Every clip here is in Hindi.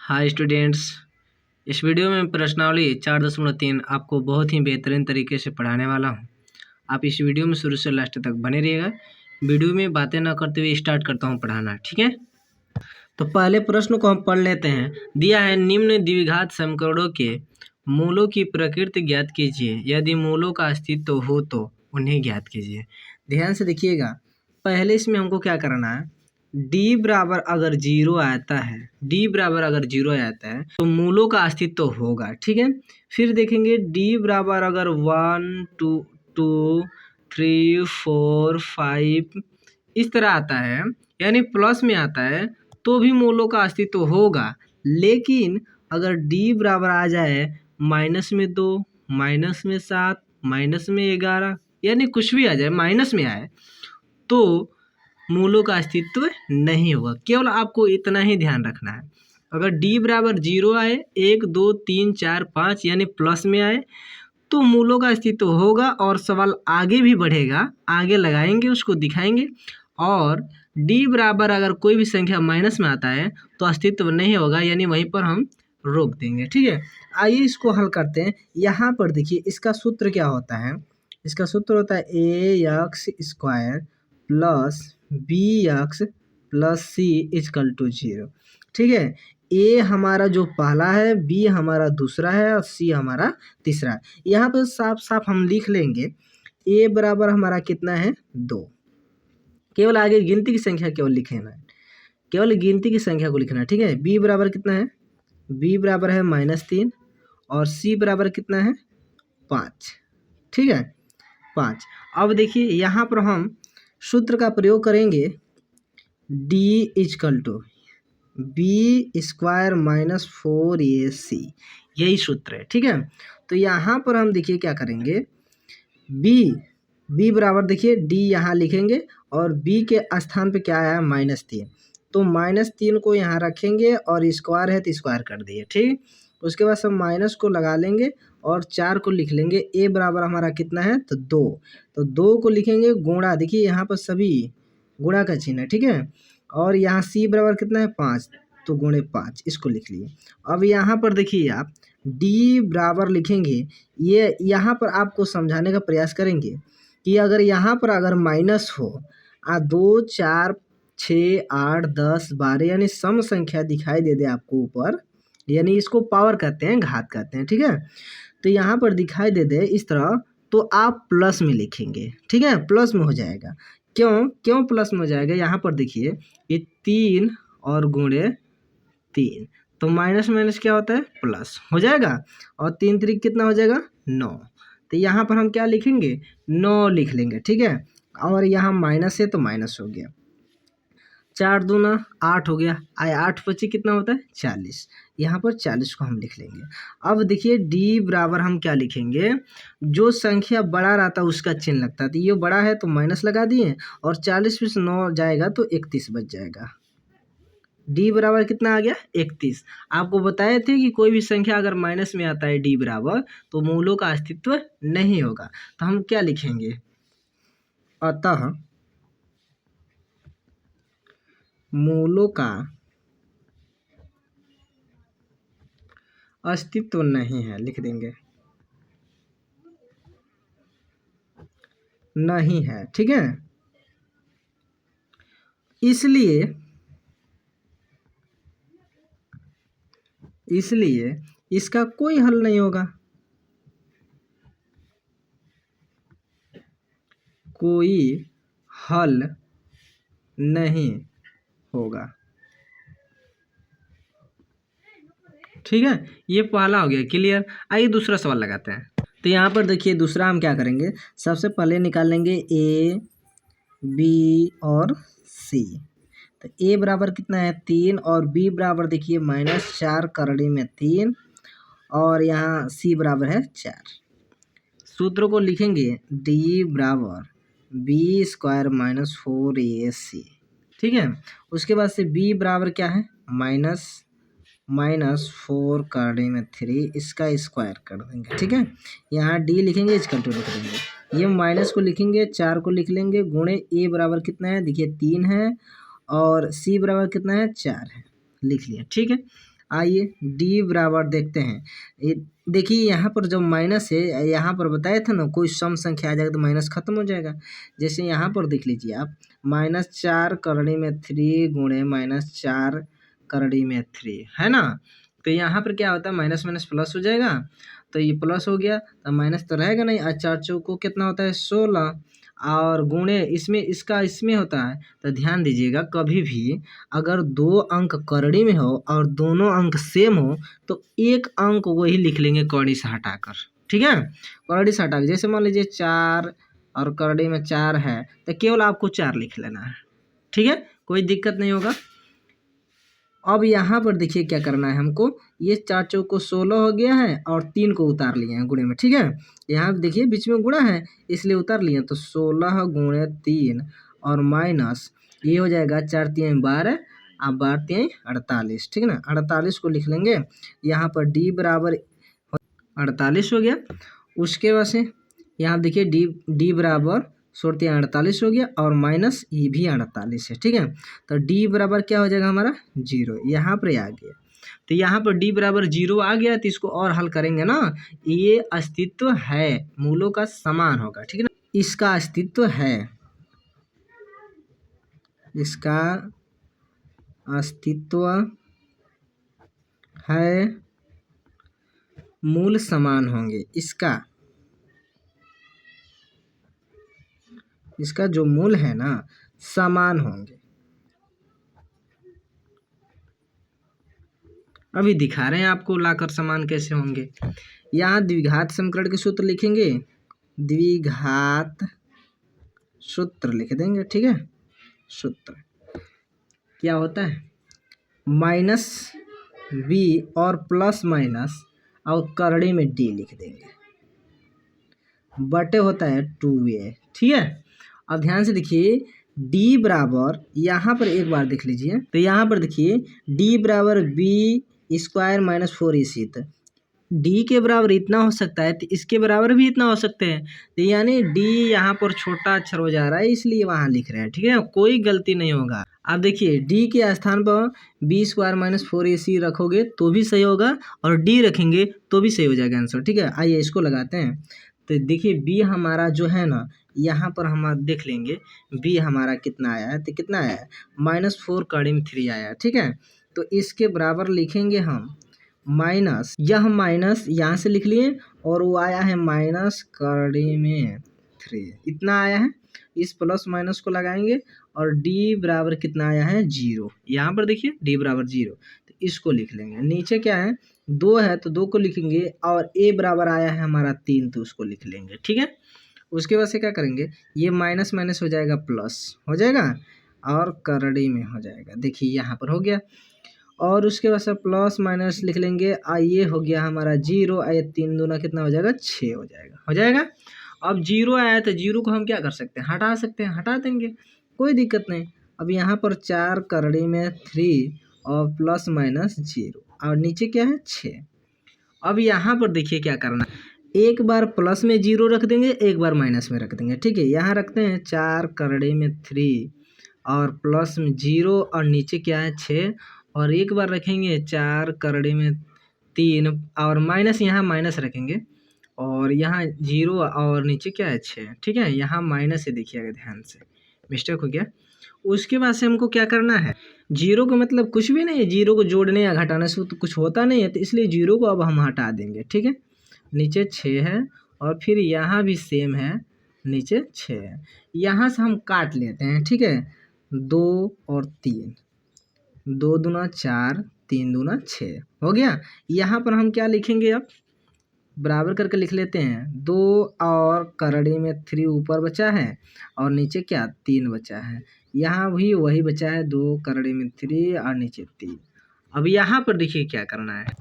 हाय स्टूडेंट्स, इस वीडियो में प्रश्नावली 4.3 आपको बहुत ही बेहतरीन तरीके से पढ़ाने वाला हूं। आप इस वीडियो में शुरू से लास्ट तक बने रहिएगा। वीडियो में बातें ना करते हुए स्टार्ट करता हूं पढ़ाना, ठीक है। तो पहले प्रश्न को हम पढ़ लेते हैं। दिया है, निम्न द्विघात समीकरणों के मूलों की प्रकृति ज्ञात कीजिए, यदि मूलों का अस्तित्व हो तो उन्हें ज्ञात कीजिए। ध्यान से देखिएगा, पहले इसमें हमको क्या करना है, डी बराबर अगर जीरो आता है, डी बराबर अगर जीरो आता है तो मूलों का अस्तित्व होगा, ठीक है। फिर देखेंगे डी बराबर अगर 1 2 2 3 4 5 इस तरह आता है, यानी प्लस में आता है, तो भी मूलों का अस्तित्व होगा। लेकिन अगर डी बराबर आ जाए -2, -7, -11, यानी कुछ भी आ जाए, माइनस में आए, तो मूलों का अस्तित्व नहीं होगा। केवल आपको इतना ही ध्यान रखना है। अगर डी बराबर जीरो आए, 1 2 3 4 5 यानी प्लस में आए, तो मूलों का अस्तित्व होगा और सवाल आगे भी बढ़ेगा, आगे लगाएंगे, उसको दिखाएंगे। और डी बराबर अगर कोई भी संख्या माइनस में आता है तो अस्तित्व नहीं होगा, यानी वहीं पर हम रोक देंगे, ठीक है। आइए इसको हल करते हैं। यहाँ पर देखिए, इसका सूत्र क्या होता है। इसका सूत्र होता है ax² plus bx plus c equal to 0, ठीक है। ए हमारा जो पहला है, बी हमारा दूसरा है और सी हमारा तीसरा है। यहाँ पर साफ साफ हम लिख लेंगे, ए बराबर हमारा कितना है 2। केवल आगे गिनती की संख्या केवल लिखना है, केवल गिनती की संख्या को लिखना है, ठीक है। बी बराबर कितना है, बी बराबर है -3 और सी बराबर कितना है 5, ठीक है, 5। अब देखिए यहाँ पर हम सूत्र का प्रयोग करेंगे, D equal to b² - 4ac, यही सूत्र है, ठीक है। तो यहाँ पर हम देखिए क्या करेंगे, b बराबर देखिए d यहाँ लिखेंगे और b के स्थान पे क्या आया -3, तो -3 को यहाँ रखेंगे और स्क्वायर है तो स्क्वायर कर दिए, ठीक। उसके बाद सब माइनस को लगा लेंगे और 4 को लिख लेंगे। a बराबर हमारा कितना है तो 2, तो 2 को लिखेंगे गुणा, देखिए यहाँ पर सभी गुणा का चिन्ह है, ठीक है। और यहाँ c बराबर कितना है 5, तो गुणे 5, इसको लिख लिए। अब यहाँ पर देखिए आप d बराबर लिखेंगे, ये यहाँ पर आपको समझाने का प्रयास करेंगे कि अगर यहाँ पर अगर माइनस हो, 2 4 6 8 10 12 यानी सम संख्या दिखाई दे आपको ऊपर, यानी इसको पावर कहते हैं, घात कहते हैं, ठीक है। तो यहाँ पर दिखाई दे इस तरह, तो आप प्लस में लिखेंगे, ठीक है, प्लस में हो जाएगा। क्यों प्लस में हो जाएगा, यहाँ पर देखिए ये 3 और गुणे 3, तो माइनस माइनस क्या होता है प्लस हो जाएगा, और 3 3 कितना हो जाएगा 9, तो यहाँ पर हम क्या लिखेंगे 9 लिख लेंगे, ठीक है। और यहाँ माइनस है तो माइनस हो गया, 4 दूना 8 हो गया, 8 25 कितना होता है 40, यहाँ पर 40 को हम लिख लेंगे। अब देखिए d बराबर हम क्या लिखेंगे, जो संख्या बड़ा रहता है उसका चिन्ह लगता है, तो ये बड़ा है तो माइनस लगा दिए और 40 में से 9 जाएगा तो 31 बच जाएगा। d बराबर कितना आ गया 31। आपको बताए थे कि कोई भी संख्या अगर माइनस में आता है d बराबर तो मूलों का अस्तित्व नहीं होगा, तो हम क्या लिखेंगे, अतः मूलों का अस्तित्व नहीं है, लिख देंगे नहीं है, ठीक है। इसलिए इसका कोई हल नहीं होगा, कोई हल नहीं होगा, ठीक है। ये पहला हो गया, क्लियर। आइए दूसरा सवाल लगाते हैं। तो यहाँ पर देखिए दूसरा हम क्या करेंगे, सबसे पहले निकाल लेंगे a b और c। तो a बराबर कितना है 3 और b बराबर देखिए -4 करड़ी में 3 और यहाँ c बराबर है 4। सूत्र को लिखेंगे d बराबर b² - 4ac, ठीक है। उसके बाद से b बराबर क्या है -4 करड़ी में 3, इसका स्क्वायर कर देंगे, ठीक है। यहाँ d लिखेंगे, इक्वल टू लिख देंगे, ये माइनस को लिखेंगे, 4 को लिख लेंगे, गुणे a बराबर कितना है देखिए 3 है और c बराबर कितना है 4 है, लिख लिया, ठीक है। आइए डी बराबर देखते हैं। देखिए यहाँ पर जब माइनस है, यहाँ पर बताया था ना कोई सम संख्या आ जाएगा तो माइनस खत्म हो जाएगा। जैसे यहाँ पर देख लीजिए आप, -4 करड़ी में 3 गुणे -4 करड़ी में 3 है ना। तो यहाँ पर क्या होता है, माइनस माइनस प्लस हो जाएगा, तो ये प्लस हो गया, तो माइनस तो रहेगा नहीं। और 4 चौको कितना होता है 16, और गुणे इसमें इसका इसमें होता है। तो ध्यान दीजिएगा, कभी भी अगर दो अंक करड़ी में हो और दोनों अंक सेम हो तो एक अंक वही लिख लेंगे करड़ी से हटाकर, ठीक है। करड़ी से हटाकर, जैसे मान लीजिए 4 और करड़ी में 4 है तो केवल आपको 4 लिख लेना है, ठीक है, कोई दिक्कत नहीं होगा। अब यहाँ पर देखिए क्या करना है हमको, ये 4 चौको 16 हो गया है और 3 को उतार लिए हैं गुणे में, ठीक है। यहाँ देखिए बीच में गुणा है इसलिए उतार लिए, तो 16 गुणे 3 और माइनस ये हो जाएगा 4 3 12 और 12 3 48, ठीक है ना। 48 को लिख लेंगे, यहाँ पर डी बराबर 48 हो गया। उसके बाद से यहाँ देखिए डी बराबर 48 हो गया और माइनस ये भी 48 है, ठीक है। तो डी बराबर क्या हो जाएगा हमारा 0, यहाँ पर आ गया। तो यहाँ पर डी बराबर 0 आ गया, तो इसको और हल करेंगे ना, ये अस्तित्व है, मूलों का समान होगा, ठीक है ना। इसका अस्तित्व है, इसका अस्तित्व है, मूल समान होंगे, इसका जो मूल है ना समान होंगे। अभी दिखा रहे हैं आपको लाकर समान कैसे होंगे। यहाँ द्विघात समीकरण के सूत्र लिखेंगे, द्विघात सूत्र लिख देंगे, ठीक है। सूत्र क्या होता है, माइनस बी और प्लस माइनस और करड़ी में डी लिख देंगे, बटे होता है 2a, ठीक है। अब ध्यान से देखिए, d बराबर यहाँ पर एक बार देख लीजिए, तो यहाँ पर देखिए d बराबर b² माइनस 4ac, तो d के बराबर इतना हो सकता है तो इसके बराबर भी इतना हो सकते हैं, तो यानी d यहाँ पर छोटा अक्षर हो जा रहा है इसलिए वहाँ लिख रहे हैं, ठीक है, कोई गलती नहीं होगा। अब देखिए d के स्थान पर b² माइनस 4ac रखोगे तो भी सही होगा और d रखेंगे तो भी सही हो जाएगा आंसर, ठीक है। आइए इसको लगाते हैं। तो देखिए b हमारा जो है ना, यहाँ पर हम देख लेंगे b हमारा कितना आया है, तो कितना आया है -4 करड़ी में 3 आया है, ठीक है। तो इसके बराबर लिखेंगे हम माइनस, यह माइनस यहाँ से लिख लिए और वो आया है माइनस करड़ी में 3, इतना आया है। इस प्लस माइनस को लगाएंगे और d बराबर कितना आया है 0, यहाँ पर देखिए d बराबर 0, तो इसको लिख लेंगे। नीचे क्या है 2 है तो 2 को लिखेंगे और a बराबर आया है हमारा 3, तो उसको लिख लेंगे, ठीक है। उसके बाद से क्या करेंगे, ये माइनस माइनस हो जाएगा प्लस हो जाएगा और करड़ी में हो जाएगा, देखिए यहाँ पर हो गया। और उसके बाद से प्लस माइनस लिख लेंगे, ये हो गया हमारा 0, आया 3 दूना कितना हो जाएगा 6 हो जाएगा। अब 0 आया तो 0 को हम क्या कर सकते हैं, हटा सकते हैं, हटा देंगे, कोई दिक्कत नहीं। अब यहाँ पर 4 करड़ी में 3 और प्लस माइनस 0 और नीचे क्या है 6। अब यहाँ पर देखिए क्या करना, एक बार प्लस में 0 रख देंगे, एक बार माइनस में रख देंगे, ठीक है। यहाँ रखते हैं 4 करड़ी में 3 और प्लस में 0 और नीचे क्या है 6, और एक बार रखेंगे 4 करड़ी में 3 और माइनस, यहाँ माइनस रखेंगे और यहाँ 0 और नीचे क्या है 6, ठीक है। यहाँ माइनस है, देखिएगा ध्यान से, मिस्टेक हो गया। उसके बाद से हमको क्या करना है, 0 का मतलब कुछ भी नहीं है, 0 को जोड़ने या घटाने से तो कुछ होता नहीं है, तो इसलिए 0 को अब हम हटा देंगे, ठीक है। नीचे 6 है और फिर यहाँ भी सेम है, नीचे 6 है, यहाँ से हम काट लेते हैं, ठीक है। 2 और 3, 2 दूना 4, 3 दूना 6 हो गया। यहाँ पर हम क्या लिखेंगे, अब बराबर करके लिख लेते हैं, 2 और करड़ी में 3 ऊपर बचा है और नीचे क्या 3 बचा है, यहाँ भी वही बचा है, 2 करड़ी में 3 और नीचे 3। अब यहाँ पर देखिए क्या करना है,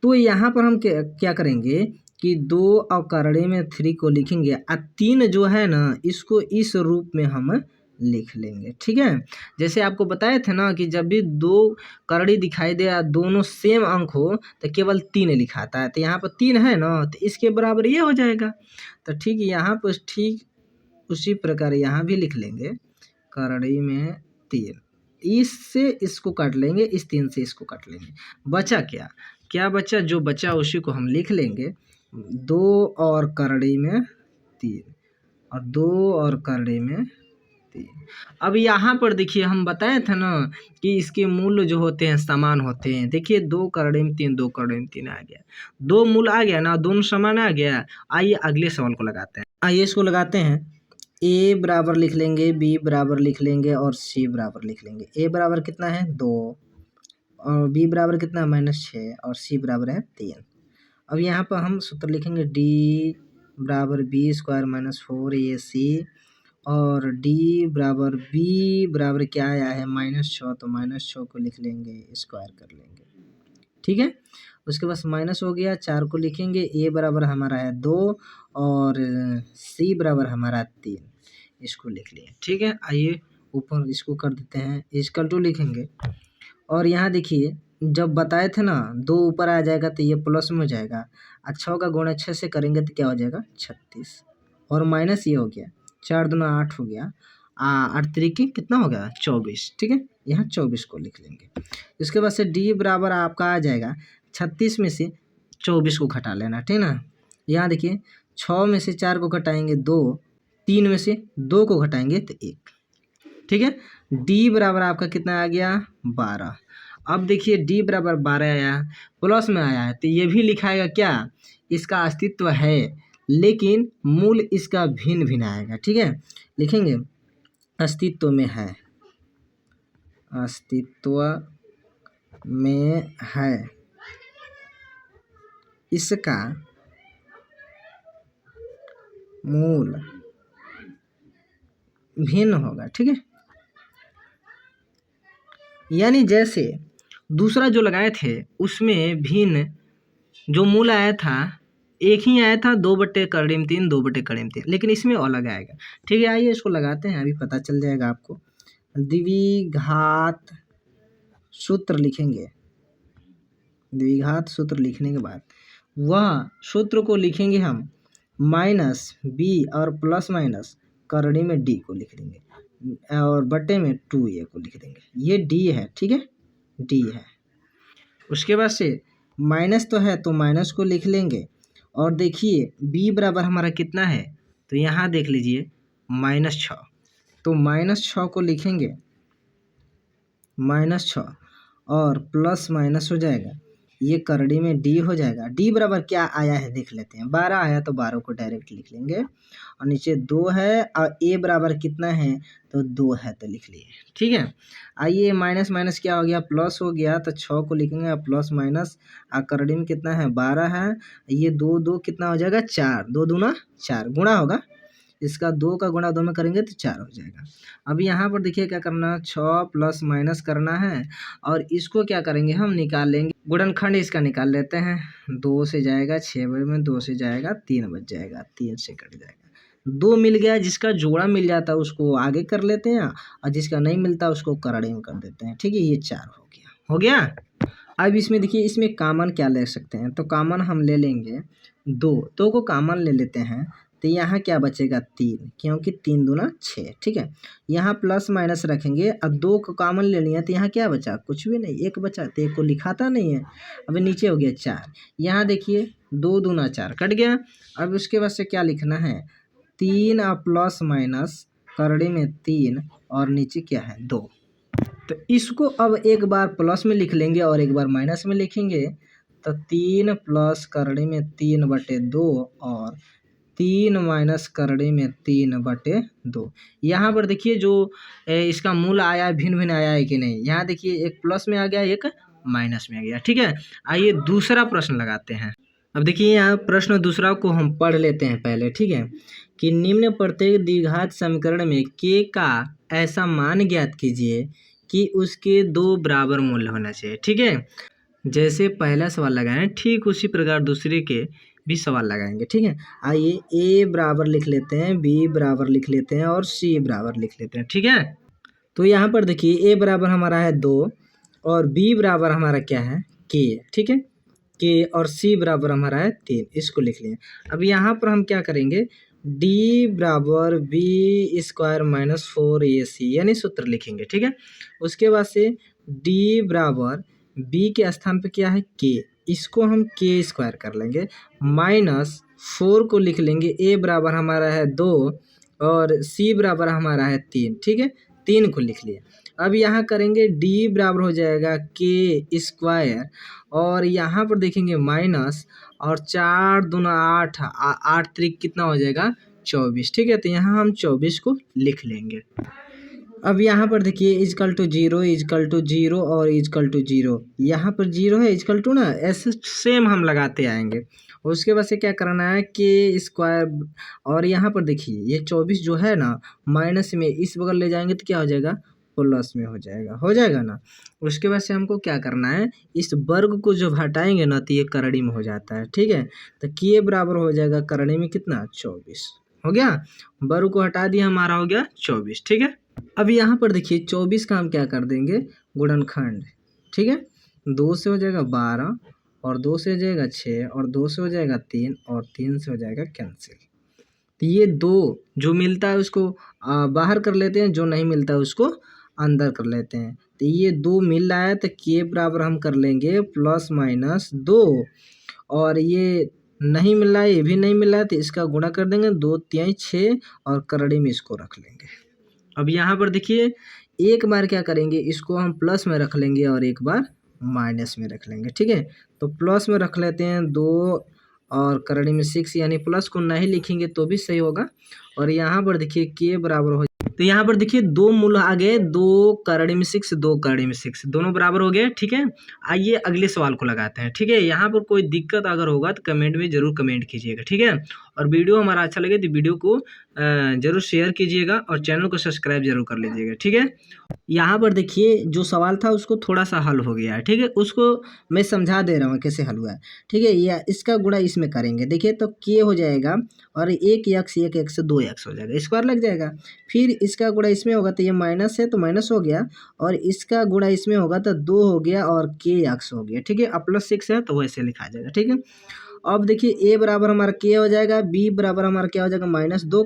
तो यहाँ पर हम क्या करेंगे कि 2 और करड़ी में 3 को लिखेंगे और 3 जो है ना इसको इस रूप में हम लिख लेंगे, ठीक है। जैसे आपको बताए थे ना कि जब भी 2 करड़ी दिखाई दे और दोनों सेम अंक हो तो केवल 3 लिखाता है, तो यहाँ पर 3 है ना तो इसके बराबर ये हो जाएगा। तो ठीक यहाँ पर ठीक उसी प्रकार यहाँ भी लिख लेंगे करड़ी में 3, इससे इसको काट लेंगे, इस 3 से इसको काट लेंगे, बचा क्या, क्या बचा, जो बचा उसी को हम लिख लेंगे 2 और करड़ी में 3 और 2 और करड़ी में 3। अब यहाँ पर देखिए हम बताए थे ना कि इसके मूल्य जो होते हैं समान होते हैं। देखिए 2 करड़ी में 3, 2 करड़ी में 3 आ गया, 2 मूल आ गया ना, दोनों समान आ गया। आइए अगले सवाल को लगाते हैं, आइए इसको लगाते हैं। ए बराबर लिख लेंगे, बी बराबर लिख लेंगे और सी बराबर लिख लेंगे। ए बराबर कितना है 2 और बी बराबर कितना है -6 और सी बराबर है 3। अब यहाँ पर हम सूत्र लिखेंगे डी बराबर बी स्क्वायर -4 ए सी और डी बराबर बी बराबर क्या आया है -6, तो -6 को लिख लेंगे, स्क्वायर कर लेंगे, ठीक है। उसके बाद माइनस हो गया, 4 को लिखेंगे, ए बराबर हमारा है 2 और सी बराबर हमारा 3, इसको लिख लिए, ठीक है। आइए ऊपर इसको कर देते हैं, इक्वल टू लिखेंगे और यहाँ देखिए जब बताए थे ना 2 ऊपर आ जाएगा तो ये प्लस में हो जाएगा, 6 का गुणा 6 से करेंगे तो क्या हो जाएगा 36 और माइनस ये हो गया, 4 दूना 8 हो गया, 8 त्रिकी कितना हो गया 24, ठीक है। यहाँ 24 को लिख लेंगे। इसके बाद से डी बराबर आपका आ जाएगा 36 में से 24 को घटा लेना, ठीक ना। यहाँ देखिए 6 में से 4 को घटाएंगे 2, 3 में से 2 को घटाएंगे तो 1, ठीक है। डी बराबर आपका कितना आ गया 12। अब देखिए डी बराबर 12 आया, प्लस में आया है तो ये भी लिखाएगा क्या, इसका अस्तित्व है लेकिन मूल इसका भिन्न भिन्न आएगा, ठीक है। लिखेंगे अस्तित्व में है, अस्तित्व में है, इसका मूल भिन्न होगा, ठीक है। यानी जैसे दूसरा जो लगाए थे उसमें भिन्न जो मूल आया था एक ही आया था 2/3, 2/3, लेकिन इसमें अलग आएगा, ठीक है। आइए इसको लगाते हैं, अभी पता चल जाएगा आपको। द्विघात सूत्र लिखेंगे, द्विघात सूत्र लिखने के बाद वह सूत्र को लिखेंगे हम -b और प्लस माइनस करड़ी में d को लिख देंगे और बटे में 2a को लिख देंगे, ये d है, ठीक है, d है। उसके बाद से माइनस तो है तो माइनस को लिख लेंगे और देखिए b बराबर हमारा कितना है, तो यहाँ देख लीजिए -6, तो -6 को लिखेंगे, -6 और प्लस माइनस हो जाएगा, ये करड़ी में d हो जाएगा। d बराबर क्या आया है देख लेते हैं, 12 आया तो 12 को डायरेक्ट लिख लेंगे और नीचे 2 है और a बराबर कितना है तो 2 है तो लिख लिए, ठीक है। आइए माइनस माइनस क्या हो गया प्लस हो गया, तो 6 को लिखेंगे और प्लस माइनस करड़ी में कितना है 12 है, ये 2 2 कितना हो जाएगा 4, 2 दूना 4 गुणा होगा, इसका 2 का गुणा 2 में करेंगे तो 4 हो जाएगा। अब यहाँ पर देखिए क्या करना, 6 प्लस माइनस करना है और इसको क्या करेंगे हम निकाल लेंगे, गुणनखंड इसका निकाल लेते हैं, 2 से जाएगा 6 में 2 से जाएगा 3 बच जाएगा, 3 से कट जाएगा, 2 मिल गया, जिसका जोड़ा मिल जाता है उसको आगे कर लेते हैं और जिसका नहीं मिलता उसको करड़ी में कर देते हैं, ठीक है। ये 4 हो गया, हो गया। अब इसमें देखिए इसमें कॉमन क्या ले सकते हैं, तो कॉमन हम ले लेंगे 2 को कॉमन ले लेते हैं तो यहाँ क्या बचेगा 3, क्योंकि 3 दूना 6, ठीक है। यहाँ प्लस माइनस रखेंगे और 2 को कॉमन ले लिया तो यहाँ क्या बचा, कुछ भी नहीं, 1 बचा, तो 1 को लिखाता नहीं है। अब नीचे हो गया 4, यहाँ देखिए 2 दूना 4 कट गया। अब उसके बाद से क्या लिखना है 3 और प्लस माइनस करड़ी में 3 और नीचे क्या है 2, तो इसको अब एक बार प्लस में लिख लेंगे और एक बार माइनस में लिखेंगे, तो 3 प्लस करड़ी में 3/2 और 3 माइनस करड़ी में 3/2। यहाँ पर देखिए जो इसका मूल आया भिन्न भिन्न आया है कि नहीं, यहाँ देखिए एक प्लस में आ गया एक माइनस में आ गया, ठीक है। आइए दूसरा प्रश्न लगाते हैं। अब देखिए यहाँ प्रश्न दूसरा को हम पढ़ लेते हैं पहले, ठीक है, कि निम्न प्रत्येक द्विघात समीकरण में k का ऐसा मान ज्ञात कीजिए कि उसके 2 बराबर मूल्य होना चाहिए, ठीक है। जैसे पहला सवाल लगाएं ठीक उसी प्रकार दूसरे के भी सवाल लगाएंगे, ठीक है। आइए a बराबर लिख लेते हैं, b बराबर लिख लेते हैं और c बराबर लिख लेते हैं, ठीक है। तो यहाँ पर देखिए a बराबर हमारा है 2 और b बराबर हमारा क्या है k, ठीक है, k और c बराबर हमारा है 3, इसको लिख लें। अब यहाँ पर हम क्या करेंगे डी बराबर बी स्क्वायर माइनस 4ac यानी सूत्र लिखेंगे, ठीक है। उसके बाद से डी बराबर बी के स्थान पे क्या है के, इसको हम के स्क्वायर कर लेंगे, माइनस 4 को लिख लेंगे, ए बराबर हमारा है 2 और सी बराबर हमारा है 3, ठीक है, 3 को लिख लिए। अब यहाँ करेंगे डी बराबर हो जाएगा के स्क्वायर और यहाँ पर देखेंगे माइनस और 4 दूना 8, 8 त्रिक कितना हो जाएगा 24, ठीक है। तो यहाँ हम 24 को लिख लेंगे। अब यहाँ पर देखिए इजकल टू जीरो और इजकल टू जीरो, यहाँ पर जीरो है इजकल टू ना, ऐसे सेम हम लगाते आएंगे। उसके बाद से क्या करना है के स्क्वायर और यहाँ पर देखिए ये 24 जो है ना माइनस में इस बगल ले जाएंगे तो क्या हो जाएगा प्लस में हो जाएगा ना। उसके बाद से हमको क्या करना है, इस वर्ग को जब हटाएंगे ना तो ये करड़ी में हो जाता है, ठीक है। तो के बराबर हो जाएगा करड़ी में कितना 24 हो गया, वर्ग को हटा दिया हमारा हो गया 24, ठीक है। अब यहाँ पर देखिए 24 का हम क्या कर देंगे गुणनखंड, ठीक है। 2 से हो जाएगा 12 और 2 से हो जाएगा 6 और 2 से हो जाएगा 3 और 3 से हो जाएगा कैंसिल। तो ये 2 जो मिलता है उसको बाहर कर लेते हैं, जो नहीं मिलता है उसको अंदर कर लेते हैं। तो ये 2 मिल रहा है तो के बराबर हम कर लेंगे प्लस माइनस 2 और ये नहीं मिल रहा है, ये भी नहीं मिल रहा है तो इसका गुणा कर देंगे, 2 3 6 और करड़ी में इसको रख लेंगे। अब यहाँ पर देखिए एक बार क्या करेंगे इसको हम प्लस में रख लेंगे और एक बार माइनस में रख लेंगे, ठीक है। तो प्लस में रख लेते हैं 2 और करड़ी में 6 यानी प्लस को नहीं लिखेंगे तो भी सही होगा। और यहाँ पर देखिए के बराबर हो, तो यहाँ पर देखिए 2 मूल आ गए, 2 करड़ी में 6 2 करड़ी में 6 दोनों बराबर हो गए, ठीक है। आइए अगले सवाल को लगाते हैं, ठीक है। यहाँ पर कोई दिक्कत अगर होगा तो कमेंट में जरूर कमेंट कीजिएगा, ठीक है। और वीडियो हमारा अच्छा लगे तो वीडियो को जरूर शेयर कीजिएगा और चैनल को सब्सक्राइब जरूर कर लीजिएगा, ठीक है। यहाँ पर देखिए जो सवाल था उसको थोड़ा सा हल हो गया है, ठीक है। उसको मैं समझा दे रहा हूँ कैसे हल हुआ है, ठीक है। या इसका गुणा इसमें करेंगे, देखिए तो के हो जाएगा और एक एक्स से 2 एक्स हो जाएगा, स्क्वायर लग जाएगा। फिर इसका गुणा इसमें होगा तो ये माइनस है तो माइनस हो गया और इसका गुणा इसमें होगा तो 2 हो गया और के एक्स हो गया, ठीक है। अब प्लस 6 है तो वैसे लिखा जाएगा, ठीक है। अब देखिए ए बराबर हमारा के हो जाएगा, बी बराबर हमारा क्या हो जाएगा -2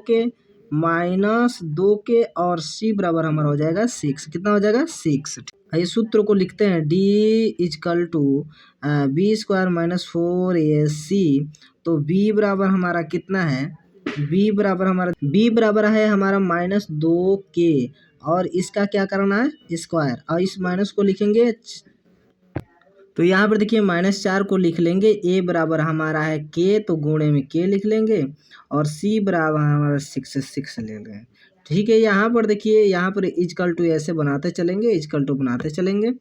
के और सी बराबर हमारा हो जाएगा 6, कितना हो जाएगा 6। ये सूत्र को लिखते हैं D equal to B square minus 4ac। तो बी बराबर हमारा कितना है, बी बराबर है हमारा -2 के और इसका क्या करना है स्क्वायर और इस माइनस को लिखेंगे, तो यहाँ पर देखिए -4 को लिख लेंगे, ए बराबर हमारा है के तो गुणे में के लिख लेंगे और सी बराबर हमारा 6 ले लेंगे, ठीक है। यहाँ पर देखिए यहाँ पर इजकल टू ऐसे बनाते चलेंगे,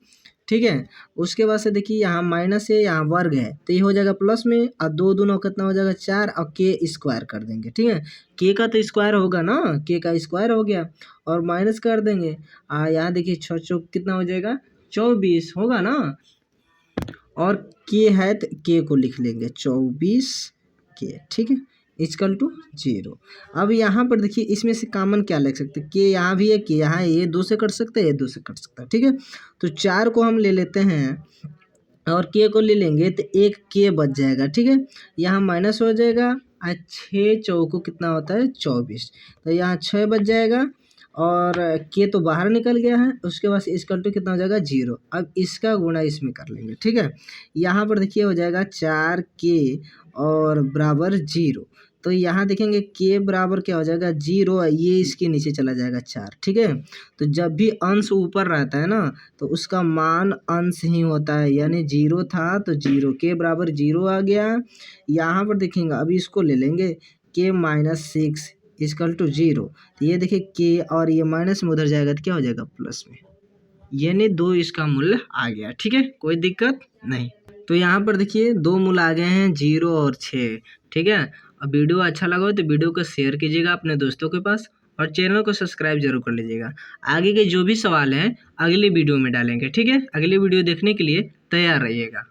ठीक है। उसके बाद से देखिए यहाँ माइनस है यहाँ वर्ग है तो ये हो जाएगा प्लस में और 2 दूनों कितना हो जाएगा 4 और के स्क्वायर कर देंगे, ठीक है। के का तो स्क्वायर होगा ना, के का स्क्वायर हो गया और माइनस कर देंगे। यहाँ देखिए 6 चौक कितना हो जाएगा 24 होगा ना, और के है तो के को लिख लेंगे 24 के, ठीक है, इजकल टू 0। अब यहाँ पर देखिए इसमें से कॉमन क्या लिख सकते हैं, के यहाँ भी है के यहाँ है, ये 2 से कट सकते हैं ये 2 से कट सकता है, ठीक है। तो 4 को हम ले लेते हैं और के को ले लेंगे तो एक के बच जाएगा, ठीक है। यहाँ माइनस हो जाएगा और 6 चौको कितना होता है 24, तो यहाँ 6 बच जाएगा और के तो बाहर निकल गया है। उसके बाद इजकल टू कितना हो जाएगा 0। अब इसका गुणा इसमें कर लेंगे, ठीक है। यहाँ पर देखिए हो जाएगा 4 के और बराबर 0, तो यहाँ देखेंगे के बराबर क्या हो जाएगा 0, ये इसके नीचे चला जाएगा 4, ठीक है। तो जब भी अंश ऊपर रहता है ना तो उसका मान अंश ही होता है, यानी 0 था तो 0 के बराबर 0 आ गया। यहाँ पर देखेंगे अभी इसको ले लेंगे के -6 इजकल टू 0, तो ये देखिए के और ये माइनस में उधर जाएगा तो क्या हो जाएगा प्लस में, यानी 2 इसका मूल्य आ गया, ठीक है, कोई दिक्कत नहीं। तो यहाँ पर देखिए 2 मूल्य आ गए हैं 0 और 6, ठीक है। अब वीडियो अच्छा लगा हो तो वीडियो को शेयर कीजिएगा अपने दोस्तों के पास और चैनल को सब्सक्राइब जरूर कर लीजिएगा। आगे के जो भी सवाल हैं अगली वीडियो में डालेंगे, ठीक है। अगली वीडियो देखने के लिए तैयार रहिएगा।